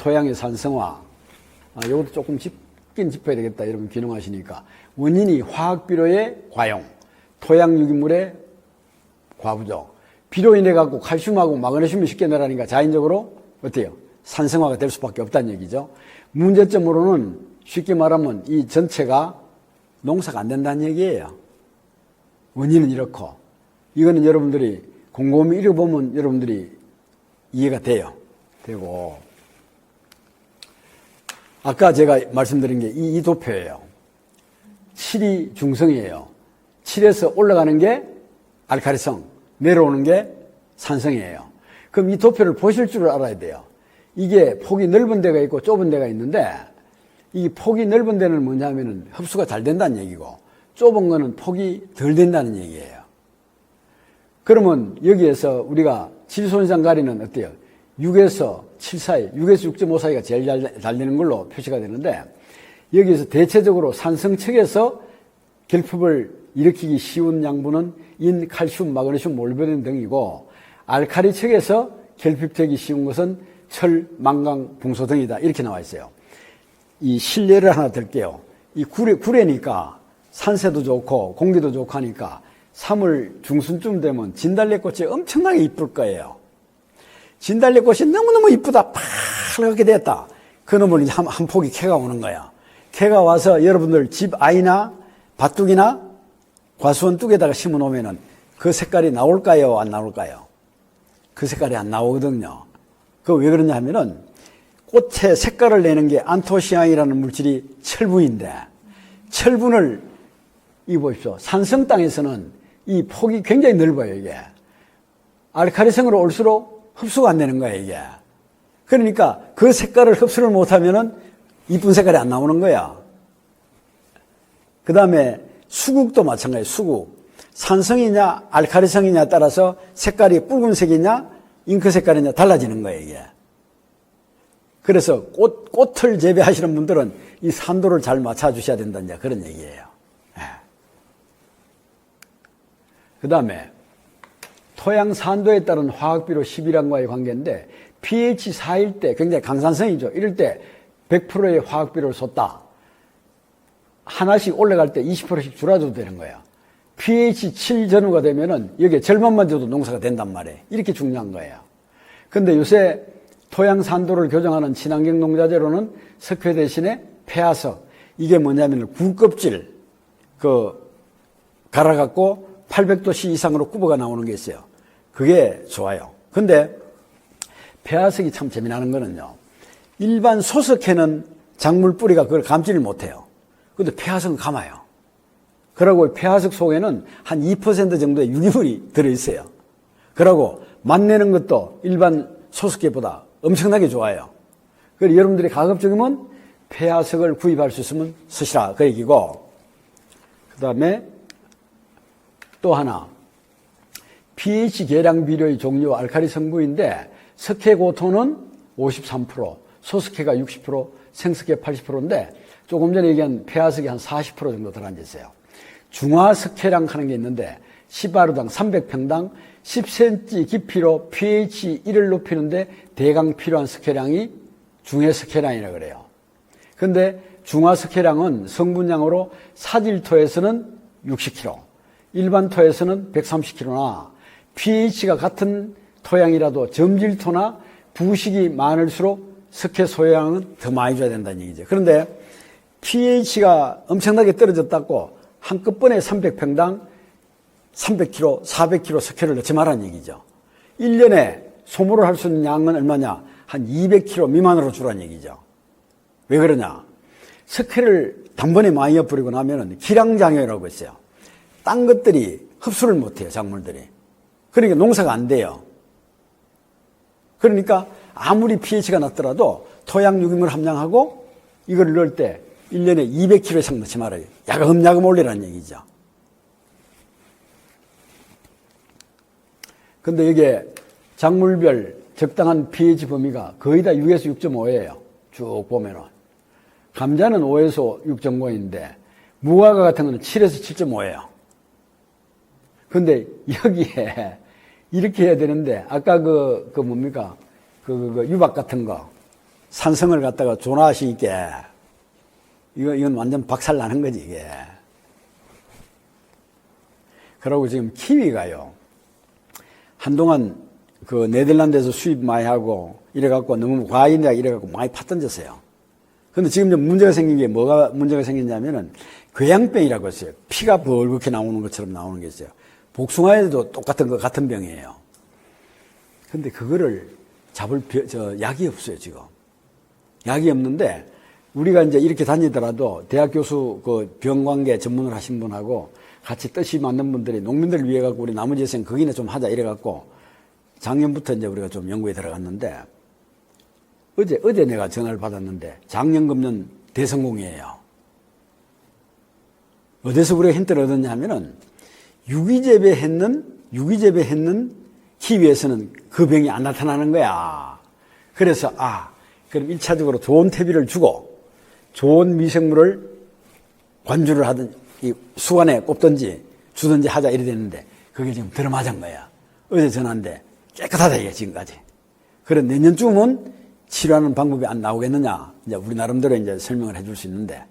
토양의 산성화. 이것도 조금 짚긴 짚어야 되겠다. 여러분 귀농하시니까. 원인이 화학비료의 과용, 토양 유기물의 과부족. 비로 인해 갖고 칼슘하고 마그네슘이 쉽게 내려가니까 자연적으로 어때요? 산성화가 될 수밖에 없다는 얘기죠. 문제점으로는 쉽게 말하면 이 전체가 농사가 안 된다는 얘기예요. 원인은 이렇고, 이거는 여러분들이 곰곰이 읽어보면 여러분들이 이해가 되고, 아까 제가 말씀드린 게 이 도표예요. 7이 중성이에요. 7에서 올라가는 게 알카리성, 내려오는 게 산성이에요. 그럼 이 도표를 보실 줄 알아야 돼요. 이게 폭이 넓은 데가 있고 좁은 데가 있는데, 이 폭이 넓은 데는 뭐냐면은 흡수가 잘 된다는 얘기고, 좁은 거는 폭이 덜 된다는 얘기예요. 그러면 여기에서 우리가 질소인산 가리는 어때요? 6에서 7 사이, 6에서 6.5 사이가 제일 잘 되는 걸로 표시가 되는데, 여기에서 대체적으로 산성 측에서 결핍을 일으키기 쉬운 양분은 인, 칼슘, 마그네슘, 몰리베덴 등이고, 알칼리 측에서 결핍되기 쉬운 것은 철, 망강, 붕소 등이다. 이렇게 나와 있어요. 이 실례를 하나 들게요. 이 구례니까 산세도 좋고 공기도 좋고 하니까 3월 중순쯤 되면 진달래꽃이 엄청나게 이쁠 거예요. 진달래꽃이 너무너무 이쁘다. 파랗게 됐다. 그놈을 이제 한 폭이 캐가 오는 거야. 캐가 와서 여러분들 집 아이나 밭둑이나 과수원 뚝에다가 심어 놓으면은 그 색깔이 나올까요? 안 나올까요? 그 색깔이 안 나오거든요. 그거 왜 그러냐 하면은 꽃의 색깔을 내는 게 안토시아닌이라는 물질이 철분인데, 철분을 이 보십시오. 산성 땅에서는 이 폭이 굉장히 넓어요, 이게. 알칼리성으로 올수록 흡수가 안 되는 거예요, 이게. 그러니까 그 색깔을 흡수를 못하면은 이쁜 색깔이 안 나오는 거야. 그 다음에 수국도 마찬가지예요, 수국. 산성이냐, 알칼리성이냐에 따라서 색깔이 붉은색이냐, 잉크 색깔이냐 달라지는 거예요, 이게. 그래서 꽃을 재배하시는 분들은 이 산도를 잘 맞춰주셔야 된다는 그런 얘기예요. 그 다음에 토양 산도에 따른 화학비료 11항과의 관계인데, pH 4일 때 굉장히 강산성이죠. 이럴 때 100%의 화학비료를 쏟다. 하나씩 올라갈 때 20%씩 줄어줘도 되는 거예요. pH 7 전후가 되면은 여기에 절반만 줘도 농사가 된단 말이에요. 이렇게 중요한 거예요. 근데 요새 토양 산도를 교정하는 친환경 농자재로는 석회 대신에 폐화석, 이게 뭐냐면 굴껍질 갈아갖고 800도씨 이상으로 굽어가 나오는 게 있어요. 그게 좋아요. 근데 폐화석이 참 재미나는 거는요, 일반 소석회는 작물 뿌리가 그걸 감지를 못해요. 근데 폐화석은 감아요. 그러고 폐화석 속에는 한 2% 정도의 유기물이 들어있어요. 그러고 맛내는 것도 일반 소석회보다 엄청나게 좋아요. 그래서 여러분들이 가급적이면 폐화석을 구입할 수 있으면 쓰시라, 그 얘기고, 그 다음에 또 하나, pH 계량 비료의 종류 알칼리 성분인데, 석회고토는 53%, 소석회가 60%, 생석회 80%인데, 조금 전에 얘기한 폐화석이 한 40% 정도 들어앉아 있어요. 중화석회랑 하는 게 있는데, 10하루당 300평당 10cm 깊이로 pH 1을 높이는데 대강 필요한 석회량이 중해석회량이라고 그래요. 근데 중화석회량은 성분량으로 사질토에서는 60kg, 일반 토에서는 130kg나 pH가 같은 토양이라도 점질토나 부식이 많을수록 석회 소양은 더 많이 줘야 된다는 얘기죠. 그런데 pH가 엄청나게 떨어졌다고 한꺼번에 300평당 300kg, 400kg 석회를 넣지 말라는 얘기죠. 1년에 소모를 할 수 있는 양은 얼마냐? 한 200kg 미만으로 주라는 얘기죠. 왜 그러냐? 석회를 단번에 많이 엿버리고 나면은 기량장애라고 있어요. 딴 것들이 흡수를 못해요, 작물들이. 그러니까 농사가 안 돼요. 그러니까 아무리 pH가 낮더라도 토양 유기물 함량하고 이걸 넣을 때 1년에 200kg 이상 넣지 말아요. 야금야금 올리라는 얘기죠. 근데 이게 작물별 적당한 pH 범위가 거의 다 6에서 6.5예요. 쭉 보면은. 감자는 5에서 6.5인데 무화과 같은 거는 7에서 7.5예요. 근데 여기에 이렇게 해야 되는데, 아까 뭡니까? 유박 같은 거. 산성을 갖다가 조나하시니까 이건 완전 박살 나는 거지, 이게. 그러고 지금 키위가요. 한동안 그 네덜란드에서 수입 많이 하고 이래갖고 너무 과잉이라 이래갖고 많이 팥던졌어요. 근데 지금 좀 문제가 생긴 게 뭐가 문제가 생겼냐면은 궤양병이라고 했어요. 피가 벌겋게 나오는 것처럼 나오는 게 있어요. 복숭아에도 똑같은 거 같은 병이에요. 근데 그거를 잡을 약이 없어요, 지금. 약이 없는데 우리가 이제 이렇게 다니더라도 대학 교수 그 병관계 전문을 하신 분하고 같이 뜻이 맞는 분들이 농민들을 위해 갖고 우리 나머지에서는 거기나 좀 하자 이래 갖고 작년부터 이제 우리가 좀 연구에 들어갔는데 어제 내가 전화를 받았는데 작년 금년 대성공이에요. 어디서 우리가 힌트를 얻었냐면은 유기재배했는 키위에서는 그 병이 안 나타나는 거야. 그래서 그럼 1차적으로 좋은 퇴비를 주고 좋은 미생물을 관주를 하든 이 수관에 꼽든지 주든지 하자 이래 됐는데 그게 지금 들어맞은 거야. 어제 전화인데 깨끗하다 이게 지금까지. 그래 내년쯤은 치료하는 방법이 안 나오겠느냐. 이제 우리 나름대로 이제 설명을 해줄 수 있는데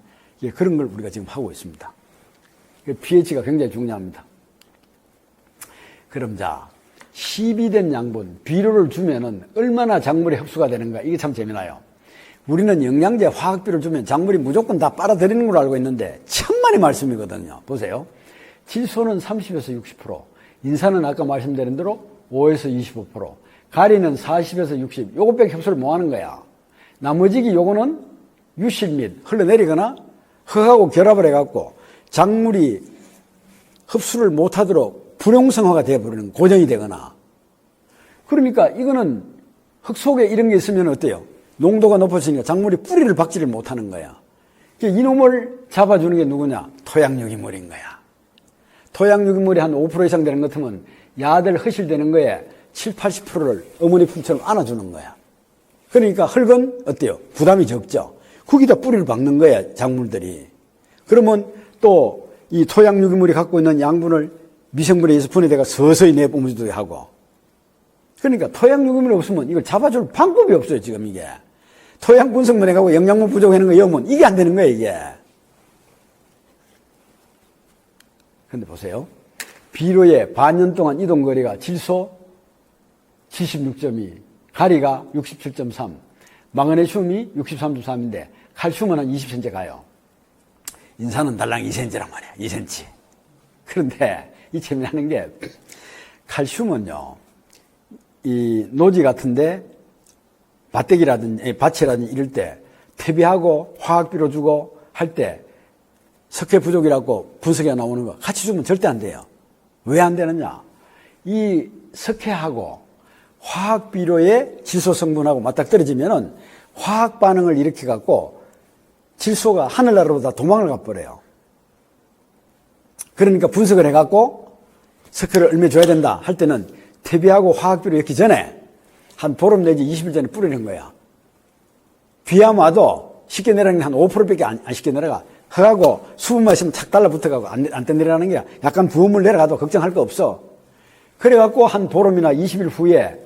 그런 걸 우리가 지금 하고 있습니다. pH가 굉장히 중요합니다. 그럼 시비된 양분, 비료를 주면은 얼마나 작물이 흡수가 되는가 이게 참 재미나요. 우리는 영양제, 화학비를 주면 작물이 무조건 다 빨아들이는 걸로 알고 있는데 천만의 말씀이거든요. 보세요. 질소는 30에서 60%, 인산은 아까 말씀드린 대로 5에서 25%, 가리는 40에서 60, 요것밖에 흡수를 못 하는 거야. 나머지기 요거는 유실 및 흘러내리거나 흙하고 결합을 해갖고 작물이 흡수를 못하도록 불용성화가 되어버리는, 고정이 되거나. 그러니까 이거는 흙 속에 이런 게 있으면 어때요? 농도가 높아지니까 작물이 뿌리를 박지를 못하는 거야. 이놈을 잡아주는 게 누구냐? 토양유기물인 거야. 토양유기물이 한 5% 이상 되는 것 같으면 야들 허실되는 거에 7, 80%를 어머니 품처럼 안아주는 거야. 그러니까 흙은 어때요? 부담이 적죠. 거기다 뿌리를 박는 거야, 작물들이. 그러면 또 이 토양유기물이 갖고 있는 양분을 미생물에 의해서 분해돼가 서서히 내뿜어지도록 하고. 그러니까 토양유기물이 없으면 이걸 잡아줄 방법이 없어요, 지금 이게. 토양 분석만 해가고 영양분 부족하는 거 여면 이게 안 되는 거예요, 이게. 그런데 보세요. 비료의 반년 동안 이동거리가 질소 76.2, 가리가 67.3, 망가네슘이 63.3인데 칼슘은 한 20cm 가요. 인산은 달랑 2cm란 말이야, 2cm. 그런데 이 재미나는 게 칼슘은요, 이 노지 같은데 밭대기라든지 밭이라든지 이럴 때 퇴비하고 화학비료 주고 할 때 석회 부족이라고 분석에 나오는 거 같이 주면 절대 안 돼요. 왜 안 되느냐? 이 석회하고 화학비료의 질소 성분하고 맞닥뜨려지면은 화학 반응을 일으켜 갖고 질소가 하늘나라로 다 도망을 가버려요. 그러니까 분석을 해 갖고 석회를 얼마 줘야 된다 할 때는 퇴비하고 화학비료 넣기 전에 한 보름 내지 20일 전에 뿌리는 거야. 비암 와도 쉽게 내려가는 게 한 5%밖에 안 쉽게 내려가. 흙하고 수분만 있으면 착 달라붙어가고 안 내려가는 게 약간 부음을 내려가도 걱정할 거 없어. 그래갖고 한 보름이나 20일 후에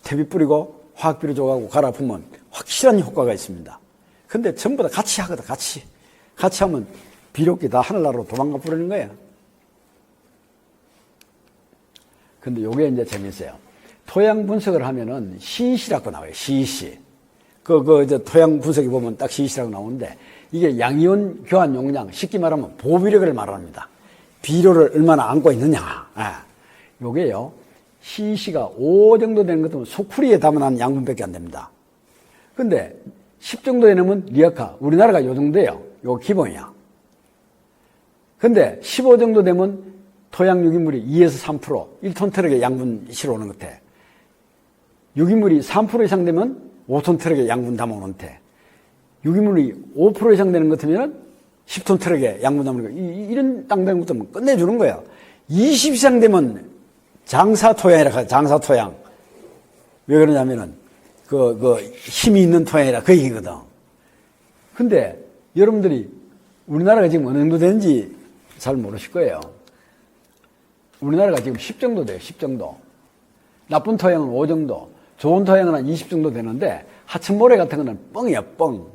퇴비 뿌리고 화학비료 줘가고 갈아 부으면 확실한 효과가 있습니다. 근데 전부 다 같이 하거든, 같이. 같이 하면 비료끼 다 하늘나라로 도망가 버리는 거야. 근데 요게 이제 재밌어요. 토양 분석을 하면은 CEC라고 나와요. CEC. 이제 토양 분석에 보면 딱 CEC라고 나오는데 이게 양이온 교환 용량, 쉽게 말하면 보비력을 말합니다. 비료를 얼마나 안고 있느냐. 요게요. CEC가 5 정도 되는 것도 소쿠리에 담아놓은 양분밖에 안 됩니다. 근데 10 정도 되면 리아카. 우리나라가 요 정도예요. 요 기본이야. 근데 15 정도 되면 토양 유기물이 2에서 3%, 1톤 트럭에 양분 실어 오는 것 같아. 유기물이 3% 이상 되면 5톤 트럭에 양분 담아오는 것 같아. 유기물이 5% 이상 되는 것 같으면 10톤 트럭에 양분 담는 거. 이런 땅 되는 것도 끝내주는 거야. 20 이상 되면 장사토양이라 하죠. 장사토양. 왜 그러냐면은, 힘이 있는 토양이라 그 얘기거든. 근데 여러분들이 우리나라가 지금 어느 정도 되는지 잘 모르실 거예요. 우리나라가 지금 10 정도 돼요, 10 정도. 나쁜 토양은 5 정도, 좋은 토양은 한 20 정도 되는데, 하천모래 같은 거는 뻥이야, 뻥.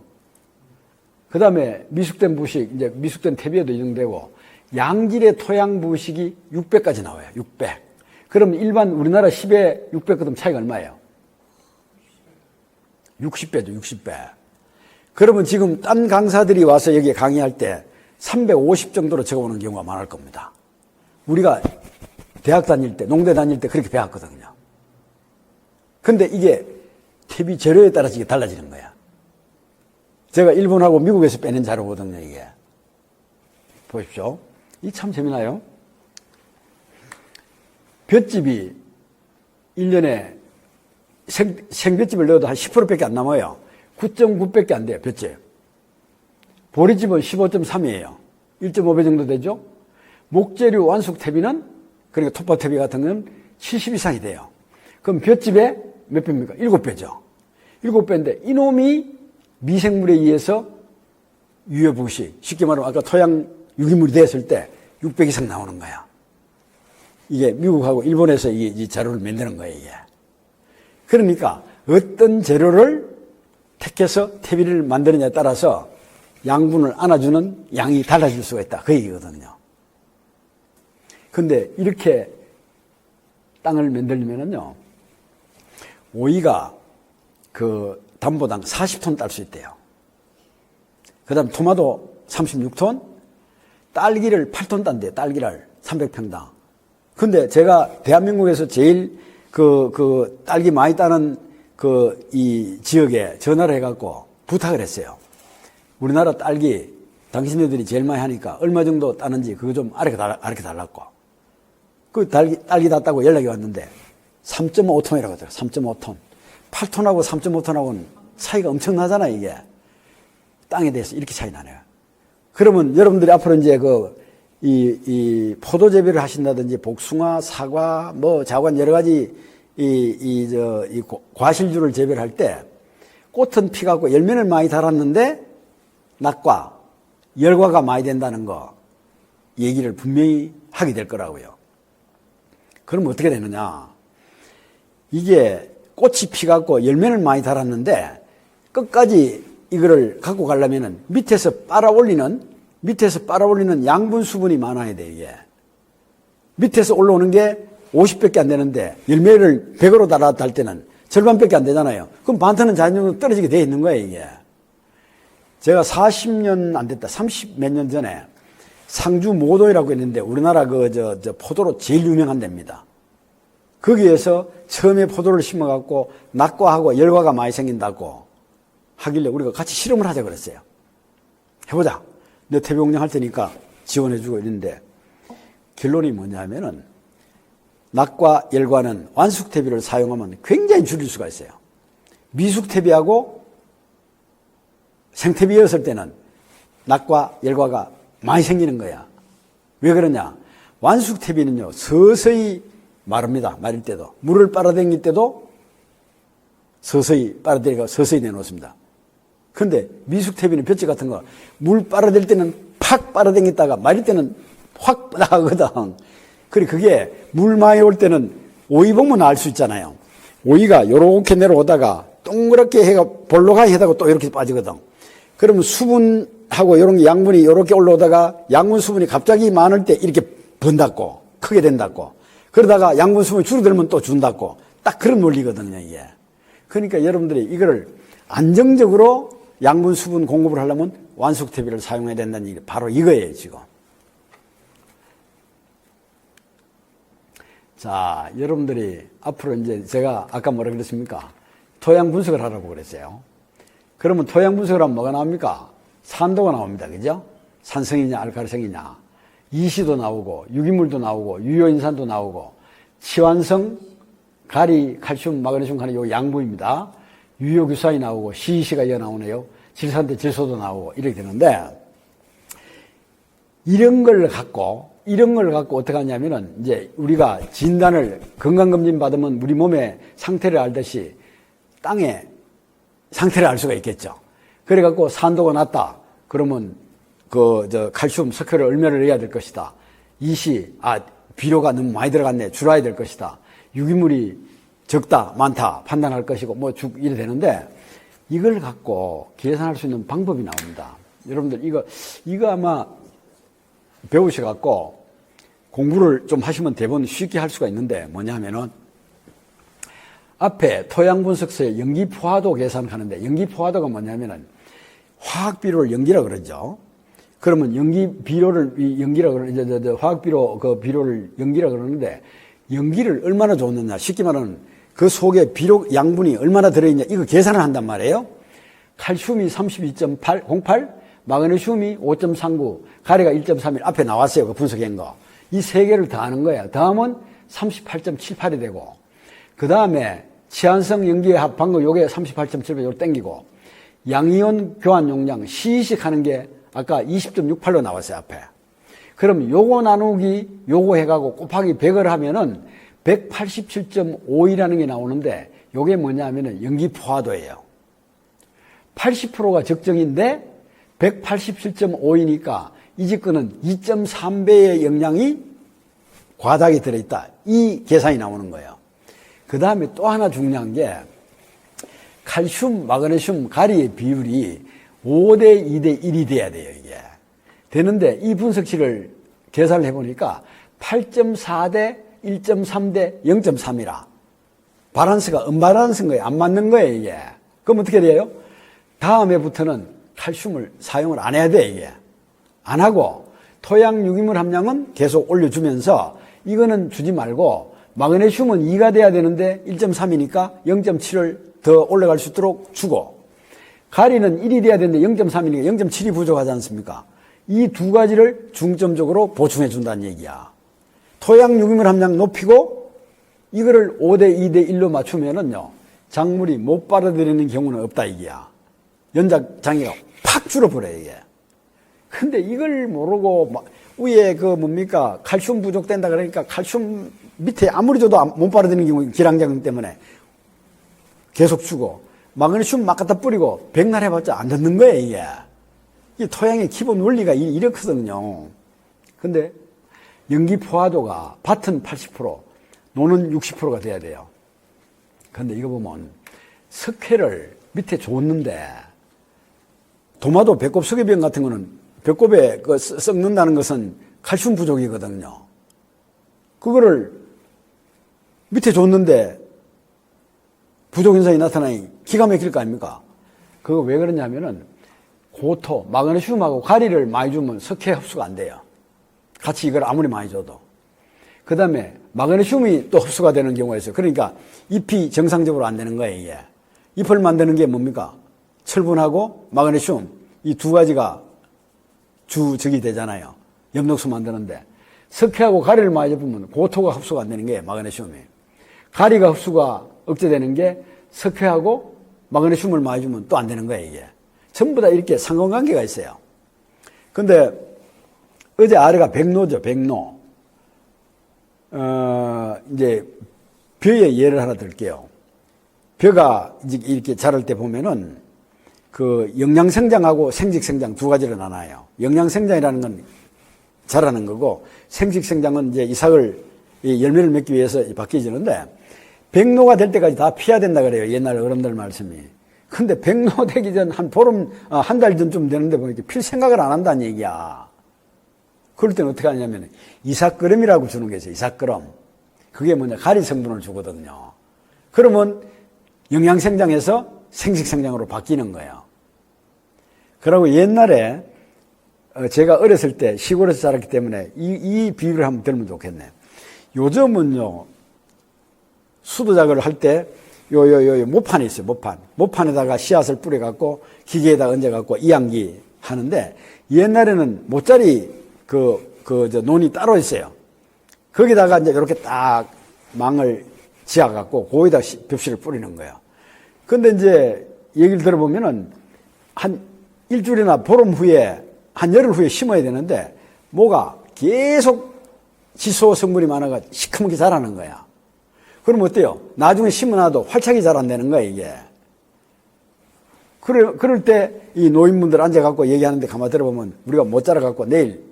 그 다음에 미숙된 부식, 이제 미숙된 퇴비에도 이용되고, 양질의 토양 부식이 600까지 나와요, 600. 그럼 일반 우리나라 10에 600 그럼 차이가 얼마예요? 60배죠, 60배. 그러면 지금 딴 강사들이 와서 여기에 강의할 때 350 정도로 적어오는 경우가 많을 겁니다. 우리가 대학 다닐 때, 농대 다닐 때 그렇게 배웠거든요. 근데 이게 퇴비 재료에 따라서 이게 달라지는 거야. 제가 일본하고 미국에서 빼낸 자료거든요, 이게. 보십시오. 이 참 재미나요? 볏짚이 1년에 생볏짚을 넣어도 한 10%밖에 안 남아요. 9.9밖에 안 돼요, 볏짚. 보리집은 15.3이에요. 1.5배 정도 되죠? 목재류 완숙퇴비는, 그러니까 톱밥퇴비 같은 건 70 이상이 돼요. 그럼 볏짚에 몇 배입니까? 7배죠. 7배인데 이놈이 미생물에 의해서 유해부식, 쉽게 말하면 아까 토양 유기물이 됐을 때 600 이상 나오는 거야. 이게 미국하고 일본에서 이 자료를 만드는 거예요, 이게. 그러니까 어떤 재료를 택해서 퇴비를 만드느냐에 따라서 양분을 안아주는 양이 달라질 수가 있다. 그 얘기거든요. 근데 이렇게 땅을 만들려면은요, 오이가 그 담보당 40톤 딸 수 있대요. 그 다음 토마토 36톤, 딸기를 8톤 딴대요. 딸기를 300평당. 근데 제가 대한민국에서 제일 딸기 많이 따는 이 지역에 전화를 해갖고 부탁을 했어요. 우리나라 딸기 당신네들이 제일 많이 하니까 얼마 정도 따는지 그거 좀 알려달라고. 그 딸기 다 따고 연락이 왔는데 3.5톤이라고 하더라고요. 3.5톤. 8톤하고 3.5톤하고는 차이가 엄청나잖아요, 이게. 땅에 대해서 이렇게 차이 나네요. 그러면 여러분들이 앞으로 이제 이 포도 재배를 하신다든지 복숭아, 사과, 자관 여러 가지 과실주를 재배를 할 때 꽃은 피갖고 열매를 많이 달았는데 낙과, 열과가 많이 된다는 거 얘기를 분명히 하게 될 거라고요. 그럼 어떻게 되느냐. 이게 꽃이 피갖고 열매를 많이 달았는데 끝까지 이거를 갖고 가려면은 밑에서 빨아 올리는 양분 수분이 많아야 돼, 이게. 밑에서 올라오는 게 50밖에 안 되는데 열매를 100으로 달았다 할 때는 절반밖에 안 되잖아요. 그럼 반토는 자연적으로 떨어지게 돼 있는 거예요, 이게. 제가 40년 안 됐다, 30 몇 년 전에 상주 모도이라고 했는데 우리나라 포도로 제일 유명한 데입니다. 거기에서 처음에 포도를 심어갖고 낙과하고 열과가 많이 생긴다고 하길래 우리가 같이 실험을 하자 그랬어요. 해보자. 내 퇴비공장 할 테니까 지원해주고 이랬는데 결론이 뭐냐면은 낙과 열과는 완숙퇴비를 사용하면 굉장히 줄일 수가 있어요. 미숙퇴비하고 생퇴비였을 때는 낙과 열과가 많이 생기는 거야. 왜 그러냐? 완숙퇴비는요, 서서히 마릅니다. 마를 때도. 물을 빨아당길 때도 서서히 빨아들이고 서서히 내놓습니다. 근데 미숙퇴비는 볕지 같은 거, 물 빨아들일 때는 팍 빨아당겼다가 마릴 때는 확 나가거든. 그래, 그게 물 많이 올 때는 오이 보면 알 수 있잖아요. 오이가 요렇게 내려오다가 동그랗게 해가 볼록하게 해다가 또 이렇게 빠지거든. 그러면 수분하고 이런 게 양분이 이렇게 올라오다가 양분 수분이 갑자기 많을 때 이렇게 번다고, 크게 된다고. 그러다가 양분 수분이 줄어들면 또 준다고. 딱 그런 논리거든요, 이게. 그러니까 여러분들이 이거를 안정적으로 양분 수분 공급을 하려면 완숙퇴비를 사용해야 된다는 얘기, 바로 이거예요, 지금. 자, 여러분들이 앞으로 이제 제가 아까 뭐라 그랬습니까? 토양 분석을 하라고 그랬어요. 그러면 토양 분석을 하면 뭐가 나옵니까? 산도가 나옵니다. 그죠? 산성이냐, 알칼리성이냐. 이시도 나오고, 유기물도 나오고, 유효인산도 나오고, 치환성, 가리, 칼슘, 마그네슘 하는 요 양분입니다. 유효규산이 나오고, CEC가 이어 나오네요. 질산대 질소도 나오고, 이렇게 되는데, 이런 걸 갖고 어떻게 하냐면은, 이제 우리가 진단을, 건강검진 받으면 우리 몸의 상태를 알듯이 땅의 상태를 알 수가 있겠죠. 그래갖고 산도가 낮다. 그러면 칼슘, 석회를 얼마를 넣어야 될 것이다. 비료가 너무 많이 들어갔네. 줄어야 될 것이다. 유기물이 적다, 많다 판단할 것이고, 이래 되는데, 이걸 갖고 계산할 수 있는 방법이 나옵니다. 여러분들 이거 아마 배우셔갖고 공부를 좀 하시면 대부분 쉽게 할 수가 있는데 뭐냐면은 앞에 토양 분석서에 연기 포화도 계산하는데 연기 포화도가 뭐냐면은 화학 비료를 연기라 그러죠. 그러면 연기 비료를 연기라 그러는 화학 비료 그 비료를 연기라 그러는데 연기를 얼마나 줬느냐 쉽게 말하면 그 속에 비료 양분이 얼마나 들어있냐 이거 계산을 한단 말이에요. 칼슘이 32.08, 마그네슘이 5.39, 가리가 1.31 앞에 나왔어요. 그 분석한 거. 이 세 개를 더하는 거예요. 더하면 38.78이 되고 그 다음에 치환성 연기의 합 방금 요게 38.78 요걸 땡기고 양이온 교환 용량 C식 하는 게 아까 20.68로 나왔어요. 앞에. 그럼 요거 나누기 요거 해가고 곱하기 100을 하면은 187.5이라는 게 나오는데 요게 뭐냐면은 연기 포화도예요. 80%가 적정인데 187.5이니까 이 집거는 2.3배의 영양이 과다하게 들어있다. 이 계산이 나오는 거예요. 그 다음에 또 하나 중요한 게 칼슘, 마그네슘, 가리의 비율이 5대 2대 1이 돼야 돼요. 이게. 되는데 이 분석식을 계산을 해보니까 8.4대 1.3대 0.3이라. 바란스가 언바란스인 거예요. 안 맞는 거예요. 이게. 그럼 어떻게 돼요? 다음 해부터는 칼슘을 사용을 안 해야 돼. 이게. 안 하고 토양 유기물 함량은 계속 올려주면서 이거는 주지 말고 마그네슘은 2가 돼야 되는데 1.3이니까 0.7을 더 올라갈 수 있도록 주고 가리는 1이 돼야 되는데 0.3이니까 0.7이 부족하지 않습니까? 이 두 가지를 중점적으로 보충해 준다는 얘기야. 토양 유기물 함량 높이고 이거를 5대 2대 1로 맞추면은요 작물이 못 빨아들이는 경우는 없다 이게야. 연작 장애가 팍 줄어버려요 이게. 근데 이걸 모르고 막 위에 그 뭡니까 칼슘 부족된다 그러니까 칼슘 밑에 아무리 줘도 못 빨아들이는 경우 기량작용 때문에 계속 주고 마그네슘 막 갖다 뿌리고 백날 해봤자 안 듣는 거예요 이게. 이 토양의 기본 원리가 이렇거든요. 근데 연기 포화도가 밭은 80%, 노는 60%가 돼야 돼요. 근데 이거 보면 석회를 밑에 줬는데 도마도 배꼽 석회병 같은 거는 배꼽에 그 썩는다는 것은 칼슘 부족이거든요. 그거를 밑에 줬는데 부족 현상이 나타나니 기가 막힐 거 아닙니까? 그거 왜 그러냐면은 고토, 마그네슘하고 가리를 많이 주면 석회 흡수가 안 돼요. 같이 이걸 아무리 많이 줘도. 그 다음에 마그네슘이 또 흡수가 되는 경우가 있어요. 그러니까 잎이 정상적으로 안 되는 거예요, 이게. 잎을 만드는 게 뭡니까? 철분하고 마그네슘, 이 두 가지가 주적이 되잖아요. 엽록소 만드는데. 석회하고 가리를 많이 접으면 고토가 흡수가 안 되는 게 마그네슘이. 가리가 흡수가 억제되는 게 석회하고 마그네슘을 많이 주면 또 안 되는 거예요, 이게. 전부 다 이렇게 상관관계가 있어요. 근데 어제 아래가 백로죠, 백로. 이제 벼의 예를 하나 들게요. 벼가 이제 이렇게 자랄 때 보면은 그 영양생장하고 생식생장 두 가지로 나눠요. 영양생장이라는 건 자라는 거고 생식생장은 이제 이삭을 열매를 맺기 위해서 바뀌어지는데 백로가 될 때까지 다 피해야 된다 그래요. 옛날 어른들 말씀이. 근데 백로 되기 전 한 보름, 한 달 전쯤 되는데 보니까 필 생각을 안 한다는 얘기야. 그럴 때는 어떻게 하냐면 이삭그름이라고 주는 게 있어요. 이삭그름. 그게 뭐냐 가리 성분을 주거든요. 그러면 영양생장에서 생식생장으로 바뀌는 거예요. 그러고 옛날에 제가 어렸을 때 시골에서 자랐기 때문에 이 비유를 한번 들으면 좋겠네. 요즘은요 수도작을 할 때 모판이 있어요. 모판에다가 씨앗을 뿌려갖고 기계에다 얹어갖고 이양기 하는데 옛날에는 모짜리 논이 따로 있어요. 거기다가 이제 이렇게 딱 망을 지어갖고 거기다 벽실을 뿌리는 거예요. 근데 이제 얘기를 들어보면은 한 일주일이나 보름 후에 한 열흘 후에 심어야 되는데 뭐가 계속 지소 성분이 많아가 시커멓게 자라는 거야. 그럼 어때요? 나중에 심어놔도 활착이 잘 안 되는 거야, 이게. 그럴 때 이 노인분들 앉아갖고 얘기하는데 가만히 들어보면 우리가 못 자라갖고 내일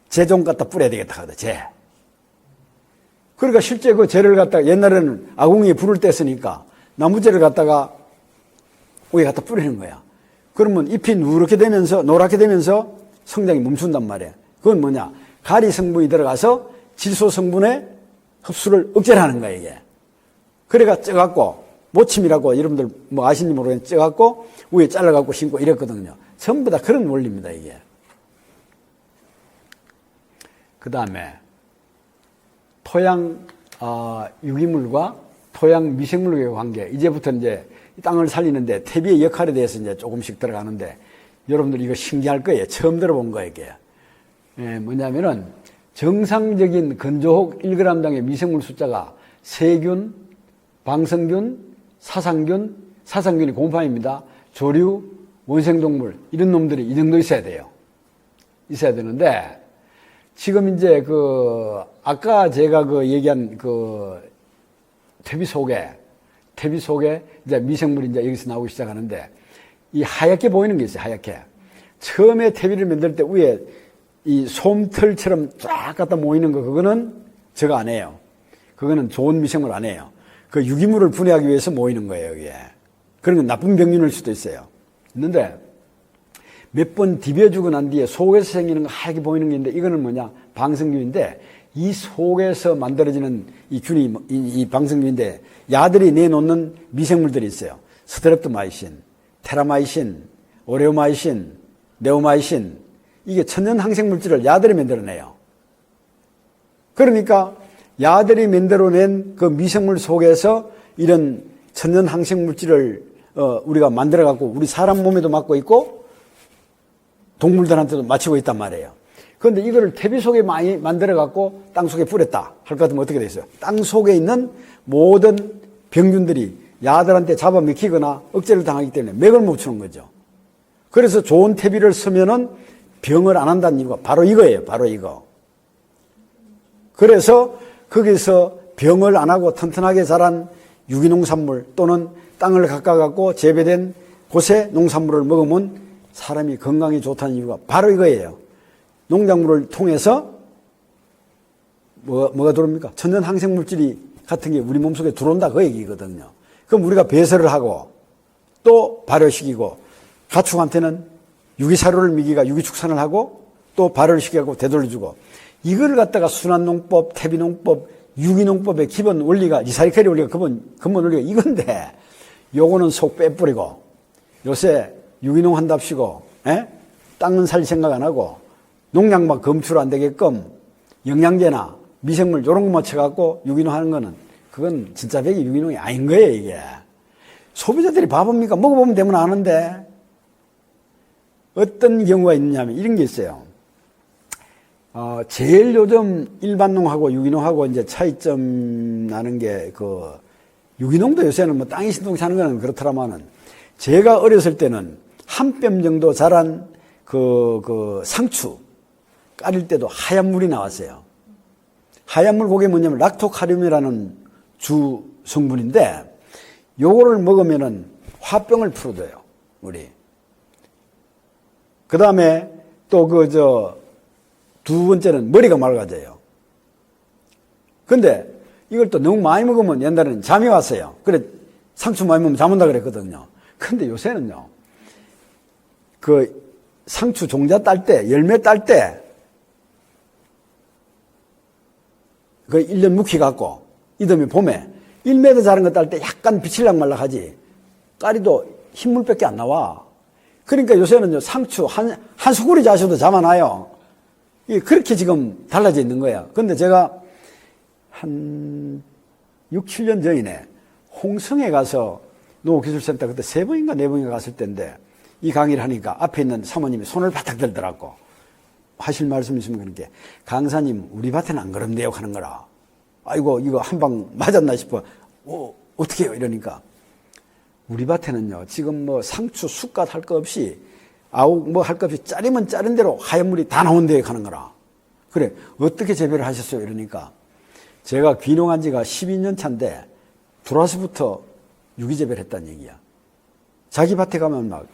재 좀 갖다 뿌려야 되겠다 하거든, 재. 그러니까 실제 그 재를 갖다가 옛날에는 아궁이에 불을 뗐으니까 나무재를 갖다가 위에 갖다 뿌리는 거야. 그러면 잎이 노랗게 되면서 성장이 멈춘단 말이야. 그건 뭐냐? 가리 성분이 들어가서 질소 성분의 흡수를 억제를 하는 거야, 이게. 그래가 쪄갖고, 모침이라고 여러분들 뭐 아시는지 모르겠는데 쪄갖고 위에 잘라갖고 심고 이랬거든요. 전부 다 그런 원리입니다, 이게. 그 다음에 토양 유기물과 토양 미생물과의 관계. 이제부터 이제 땅을 살리는데 퇴비의 역할에 대해서 이제 조금씩 들어가는데 여러분들 이거 신기할 거예요. 처음 들어본 거예요, 이게. 뭐냐면은 정상적인 건조혹 1g당의 미생물 숫자가 세균, 방성균, 사상균이 곰팡입니다. 조류, 원생동물 이런 놈들이 이 정도 있어야 돼요. 있어야 되는데 지금 이제 아까 제가 얘기한 퇴비 속에 이제 미생물이 이제 여기서 나오기 시작하는데 이 하얗게 보이는 게 있어요, 하얗게. 처음에 퇴비를 만들 때 위에 이 솜털처럼 쫙 갖다 모이는 거, 그거는 저거 안 해요. 그거는 좋은 미생물 안 해요. 그 유기물을 분해하기 위해서 모이는 거예요, 여기에. 그런 건 나쁜 병균일 수도 있어요. 있는데, 몇 번 디벼주고 난 뒤에 속에서 생기는 거 하얗게 보이는 게 있는데, 이거는 뭐냐? 방생균인데, 이 속에서 만들어지는 이 균이, 이 방생균인데, 야들이 내놓는 미생물들이 있어요. 스트랩토마이신, 테라마이신, 오레오마이신, 네오마이신, 이게 천연 항생물질을 야들이 만들어내요. 그러니까 야들이 만들어낸 그 미생물 속에서 이런 천연 항생물질을 우리가 만들어갖고 우리 사람 몸에도 맞고 있고 동물들한테도 맞추고 있단 말이에요. 그런데 이거를 퇴비 속에 많이 만들어갖고 땅 속에 뿌렸다 할 것 같으면 어떻게 되겠어요? 땅 속에 있는 모든 병균들이 야들한테 잡아먹히거나 억제를 당하기 때문에 맥을 못 추는 거죠. 그래서 좋은 퇴비를 쓰면은 병을 안 한다는 이유가 바로 이거예요. 바로 이거. 그래서 거기서 병을 안 하고 튼튼하게 자란 유기농산물 또는 땅을 깎아갖고 재배된 곳의 농산물을 먹으면 사람이 건강에 좋다는 이유가 바로 이거예요. 농작물을 통해서 뭐가 들어옵니까? 천연 항생물질이 같은 게 우리 몸속에 들어온다 그 얘기거든요. 그럼 우리가 배설을 하고 또 발효시키고 가축한테는 유기사료를 먹이가 유기축산을 하고 또 발효를 시키고 되돌려주고 이걸 갖다가 순환농법, 퇴비농법, 유기농법의 기본 원리가 리사이클의 원리가 근본 원리가 이건데 요거는 속 빼뿌리고 요새 유기농 한답시고 땅은 살 생각 안 하고 농약만 검출 안 되게끔 영양제나 미생물 요런 것만 쳐갖고 유기농 하는 거는 그건 진짜 백이 유기농이 아닌 거예요 이게. 소비자들이 바보입니까? 먹어보면 되면 아는데 어떤 경우가 있냐면 이런 게 있어요. 제일 요즘 일반농하고 유기농하고 이제 차이점 나는 게 유기농도 요새는 뭐 땅이 신동치 하는 거는 그렇더라마는 제가 어렸을 때는 한 뼘 정도 자란 상추 까릴 때도 하얀 물이 나왔어요. 하얀 물 그게 뭐냐면 락토카륨이라는 주 성분인데 요거를 먹으면은 화병을 풀어줘요, 우리. 그 다음에 또 두 번째는 머리가 맑아져요. 근데 이걸 또 너무 많이 먹으면 옛날에는 잠이 왔어요. 그래, 상추 많이 먹으면 잠 온다 그랬거든요. 근데 요새는요, 상추 종자 딸 때, 열매 딸 때, 1년 묵히 갖고, 이듬해 봄에, 1m 자른 거 딸 때 약간 비칠락 말락 하지, 까리도 흰물밖에 안 나와. 그러니까 요새는 상추 한 수구리 자셔도 잠 안 와요. 이게 그렇게 지금 달라져 있는 거예요. 근데 제가 한 6, 7년 전이네, 홍성에 가서 농업기술센터 그때 3번인가 4번인가 갔을 때인데, 이 강의를 하니까 앞에 있는 사모님이 손을 바닥 들더라고. 하실 말씀 있으면 그렇게, 강사님, 우리 밭에는 안 그런데요? 하는 거라. 아이고, 이거 한 방 맞았나 싶어. 어떻게 해요? 이러니까. 우리 밭에는요, 지금 상추, 쑥갓 할 거 없이, 아욱 할 거 없이 자르면 자른 대로 하얀 물이 다 나온대요. 하는 거라. 그래, 어떻게 재배를 하셨어요? 이러니까. 제가 귀농한 지가 12년 차인데, 들어와서부터 유기재배를 했다는 얘기야. 자기 밭에 가면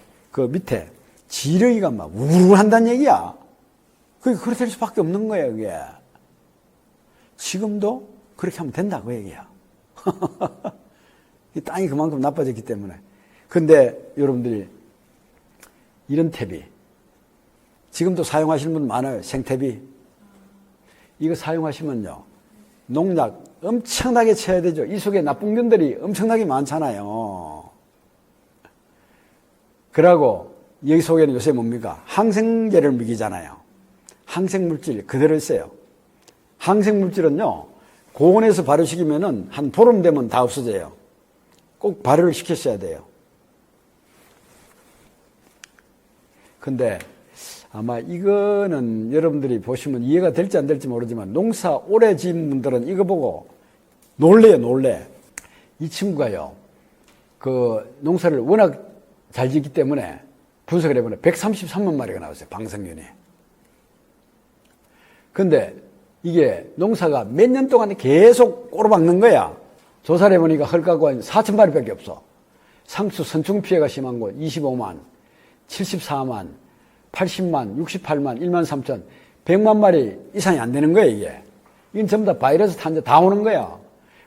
밑에 지렁이가 우르르 한다는 얘기야. 그게 그렇게 될 수밖에 없는 거야, 그게. 지금도 그렇게 하면 된다, 그 얘기야. 이 땅이 그만큼 나빠졌기 때문에. 근데 여러분들이 이런 퇴비, 지금도 사용하시는 분 많아요. 생퇴비. 이거 사용하시면요, 농약 엄청나게 쳐야 되죠. 이 속에 나쁜 균들이 엄청나게 많잖아요. 그러고 여기 속에는 요새 뭡니까? 항생제를 먹이잖아요. 항생물질 그대로 써요. 항생물질은요, 고온에서 발효시키면은 한 보름 되면 다 없어져요. 꼭 발효를 시켰어야 돼요. 근데 아마 이거는 여러분들이 보시면 이해가 될지 안 될지 모르지만 농사 오래 지은 분들은 이거 보고 놀래요, 놀래. 이 친구가요, 그 농사를 워낙 잘 짓기 때문에 분석을 해보면 133만 마리가 나왔어요, 방생균이. 근데 이게 농사가 몇 년 동안 계속 꼬로박는 거야. 조사를 해보니까 헐가구가 4,000마리밖에 없어. 상추 선충 피해가 심한 곳 25만, 74만, 80만, 68만, 1만 3천, 100만 마리 이상이 안 되는 거야, 이게. 이건 전부 다 바이러스 탄저 다 오는 거야.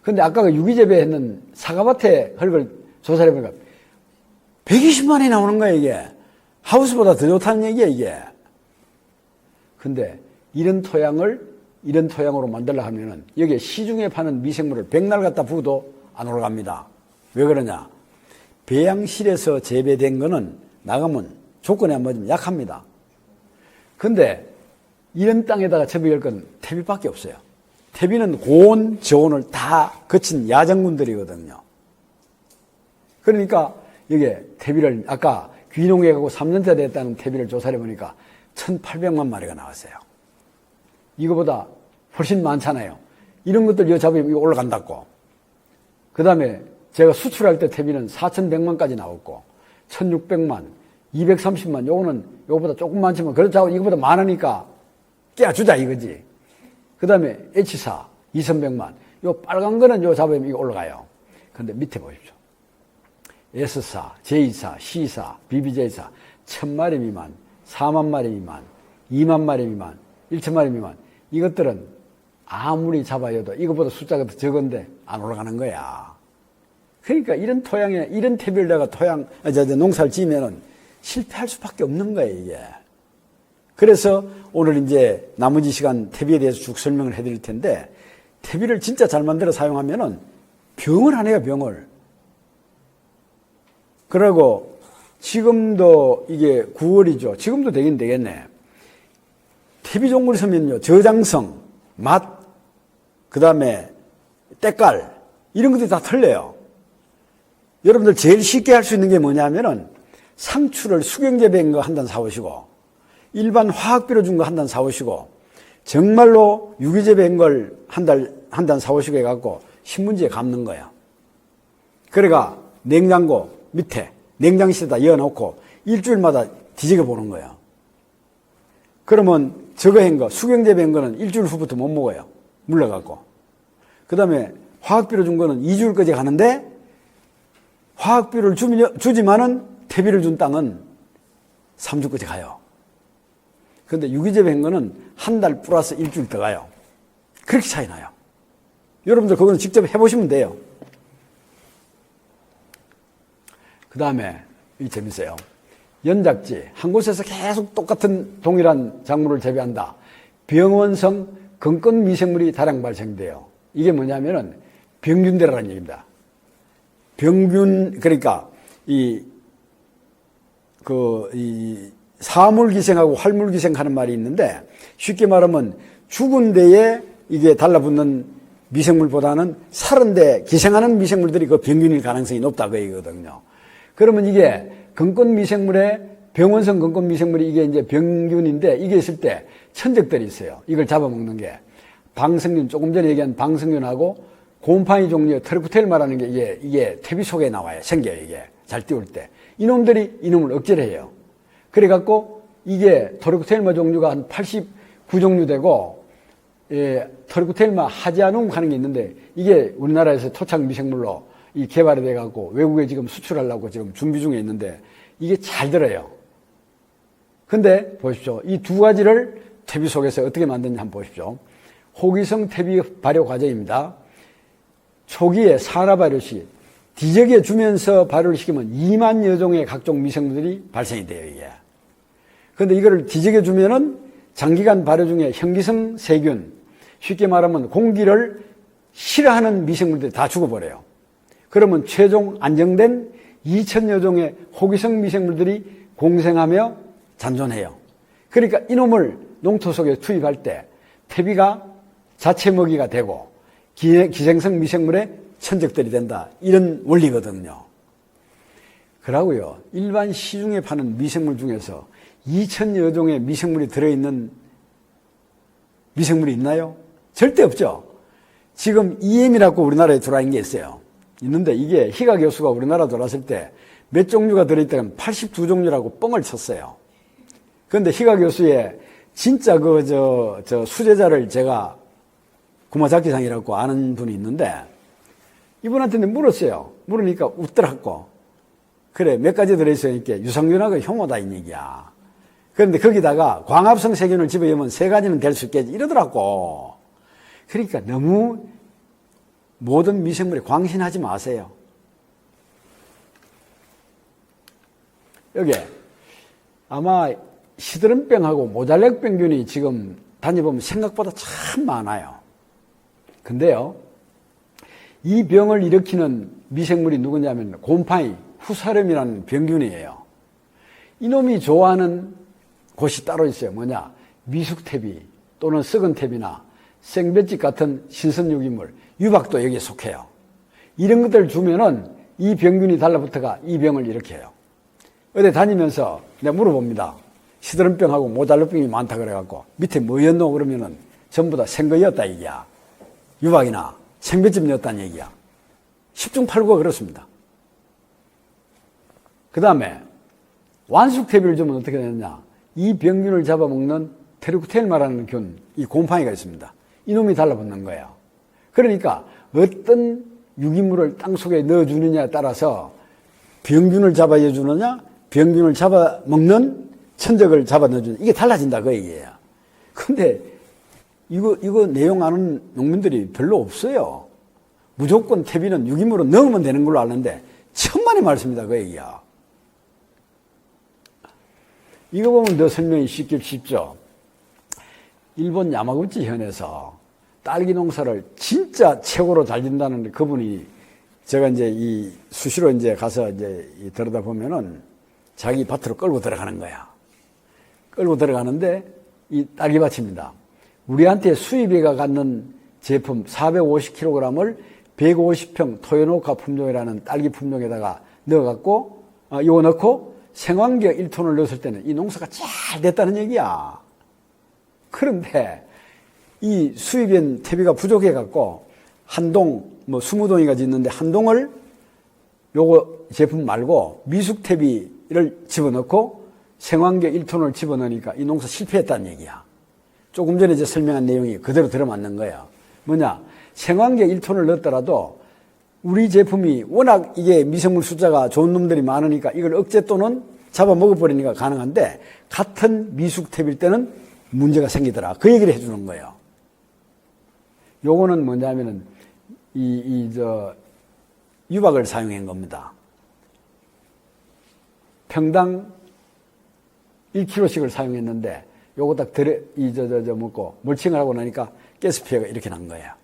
근데 아까 그 유기재배했는 사과밭에 흙을 조사를 해보니까 120만이 나오는 거야, 이게. 하우스보다 더 좋다는 얘기야, 이게. 근데 이런 토양으로 만들려 하면은 여기에 시중에 파는 미생물을 백날 갖다 부어도 안 올라갑니다. 왜 그러냐? 배양실에서 재배된 거는 나가면 조건에 안 맞으면 약합니다. 근데 이런 땅에다가 재배할 건 퇴비밖에 없어요. 퇴비는 고온, 저온을 다 거친 야생군들이거든요. 그러니까 이게 퇴비를 아까 귀농해 가고 3년째 됐다는 퇴비를 조사해 보니까 1,800만 마리가 나왔어요. 이거보다 훨씬 많잖아요. 이런 것들 이거 잡으면 이거 올라간다고. 그 다음에 제가 수출할 때 퇴비는 4,100만까지 나왔고 1,600만, 230만, 요거보다 조금 많지만 그렇다고 이거보다 많으니까 깨주자 이거지. 그 다음에 H4, 2,100만. 요 빨간 거는 요 잡으면 이거 올라가요. 근데 밑에 보십시오. S4, J4, C4, BBJ4, 1,000마리 미만, 4만 마리 미만, 2만 마리 미만, 1,000마리 미만. 이것들은 아무리 잡아여도 이것보다 숫자가 더 적은데 안 올라가는 거야. 그러니까 이런 토양에, 이런 퇴비를 내가 농사를 지으면은 실패할 수밖에 없는 거예요, 이게. 그래서 오늘 이제 나머지 시간 퇴비에 대해서 쭉 설명을 해드릴 텐데, 퇴비를 진짜 잘 만들어 사용하면은 병을 안 해요, 병을. 그리고 지금도 이게 9월이죠. 지금도 되긴 되겠네. 퇴비 종물이 서면요, 저장성, 맛, 그 다음에 때깔, 이런 것들이 다 틀려요. 여러분들 제일 쉽게 할 수 있는 게 뭐냐면은 상추를 수경재배한 거 한 단 사오시고, 일반 화학비료 준 거 한 단 사오시고, 정말로 유기재배한 걸 한 단 사오시고 해갖고 신문지에 감는 거예요. 그래가 냉장고 밑에 냉장실에다 이어놓고 일주일마다 뒤지게 보는 거예요. 그러면 저거 한 거, 수경재배한 거는 일주일 후부터 못 먹어요. 물러갖고. 그 다음에 화학비료 준 거는 2주일까지 가는데, 화학비료를 주지만은 퇴비를 준 땅은 3주까지 가요. 그런데 유기재배한 거는 한 달 플러스 일주일 더 가요. 그렇게 차이 나요. 여러분들 그거는 직접 해보시면 돼요. 그 다음에 이 재밌어요. 연작지, 한 곳에서 계속 똑같은 동일한 작물을 재배한다. 병원성 건권 미생물이 다량 발생돼요. 이게 뭐냐면은 병균대라는 얘기입니다. 병균, 그러니까 이 사물기생하고 활물기생 하는 말이 있는데, 쉽게 말하면 죽은 데에 이게 달라붙는 미생물보다는 살은 데 기생하는 미생물들이 그 병균일 가능성이 높다 그 얘기거든요. 그러면 이게 건권 미생물의 병원성 건권 미생물이 이게 이제 병균인데, 이게 있을 때 천적들이 있어요. 이걸 잡아먹는 게. 방생균, 조금 전에 얘기한 방생균하고 곰팡이 종류의 트리코텔마라는 게 이게 퇴비 속에 나와요. 생겨요, 이게. 잘 띄울 때. 이놈들이 이놈을 억제를 해요. 그래갖고 이게 트리코텔마 종류가 한 89종류 되고, 트리코텔마 하지아눔 하는 게 있는데, 이게 우리나라에서 토착 미생물로 이 개발이 돼갖고 외국에 지금 수출하려고 지금 준비 중에 있는데, 이게 잘 들어요. 근데 보십시오. 이 두 가지를 퇴비 속에서 어떻게 만드는지 한번 보십시오. 호기성 퇴비 발효 과정입니다. 초기에 산화바이러스 뒤적여 주면서 발효를 시키면 2만여 종의 각종 미생물들이 발생이 돼요, 이게. 그런데 이거를 뒤적여 주면은 장기간 발효 중에 현기성 세균, 쉽게 말하면 공기를 싫어하는 미생물들이 다 죽어버려요. 그러면 최종 안정된 2천여 종의 호기성 미생물들이 공생하며 잔존해요. 그러니까 이놈을 농토 속에 투입할 때 퇴비가 자체 먹이가 되고 기생성 미생물의 천적들이 된다. 이런 원리거든요. 그러고요, 일반 시중에 파는 미생물 중에서 2천여 종의 미생물이 들어있는 미생물이 있나요? 절대 없죠. 지금 EM이라고 우리나라에 들어와 있는 게 있어요. 있는데 이게 희가 교수가 우리나라 들어왔을 때 몇 종류가 들어있다면 82종류라고 뻥을 쳤어요. 그런데 희가 교수의 진짜 수제자를 제가 구마자키상이라고 아는 분이 있는데 이분한테 물었어요. 물으니까 웃더라고. 그래, 몇 가지 들어있으니까 유상균하고 혐오다 이 얘기야. 그런데 거기다가 광합성 세균을 집어넣으면 3가지는 될 수 있겠지 이러더라고. 그러니까 너무 모든 미생물에 광신하지 마세요. 여기 아마 시드름병하고 모잘렉병균이 지금 다녀보면 생각보다 참 많아요. 근데요, 이 병을 일으키는 미생물이 누구냐면 곰팡이, 후사름이라는 병균이에요. 이놈이 좋아하는 곳이 따로 있어요. 뭐냐? 미숙태비 또는 썩은 태비나 생배집 같은 신선유기물, 유박도 여기에 속해요. 이런 것들을 주면은 이 병균이 달라붙어가 이 병을 일으켜요. 어디 다니면서 내가 물어봅니다. 시드름병하고 모잘렉병이 많다 그래갖고 밑에 뭐였노? 그러면은 전부 다 생거였다 얘기야. 유박이나 생배집 였다는 얘기야. 10중 8구가 그렇습니다. 그 다음에 완숙태비를 주면 어떻게 되느냐? 이 병균을 잡아먹는 테르쿠텔마라는 균, 이 곰팡이가 있습니다. 이놈이 달라붙는 거예요. 그러니까 어떤 유기물을 땅속에 넣어주느냐에 따라서 병균을 잡아여 주느냐, 병균을 잡아먹는 천적을 잡아 넣어주느냐, 이게 달라진다 그 얘기예요. 근데 이거 내용 아는 농민들이 별로 없어요. 무조건 태비는 유기물을 넣으면 되는 걸로 아는데 천만의 말씀이다 그 얘기야. 이거 보면 더 설명이 쉽죠. 일본 야마구치 현에서 딸기 농사를 진짜 최고로 잘 짓는다는 그분이 제가 이제 수시로 이제 가서 이제 들여다 보면은 자기 밭으로 끌고 들어가는 거야. 끌고 들어가는데 이 딸기밭입니다. 우리한테 수입해가 갖는 제품 450kg을 150평 토요노카 품종이라는 딸기 품종에다가 넣어갖고 이거 넣고 생황계 1톤을 넣었을 때는 이 농사가 잘 됐다는 얘기야. 그런데 이 수입인 태비가 부족해갖고 한 동, 20동이가 있는데 한 동을 요거 제품 말고 미숙 태비를 집어넣고 생황계 1톤을 집어넣으니까 이 농사 실패했다는 얘기야. 조금 전에 이제 설명한 내용이 그대로 들어맞는 거야. 뭐냐? 생황계 1톤을 넣었더라도 우리 제품이 워낙 이게 미생물 숫자가 좋은 놈들이 많으니까 이걸 억제 또는 잡아먹어버리니까 가능한데 같은 미숙탭일 때는 문제가 생기더라. 그 얘기를 해주는 거예요. 요거는 뭐냐면은 유박을 사용한 겁니다. 평당 1kg씩을 사용했는데 요거 딱 먹고 멀칭을 하고 나니까 가스 피해가 이렇게 난 거예요.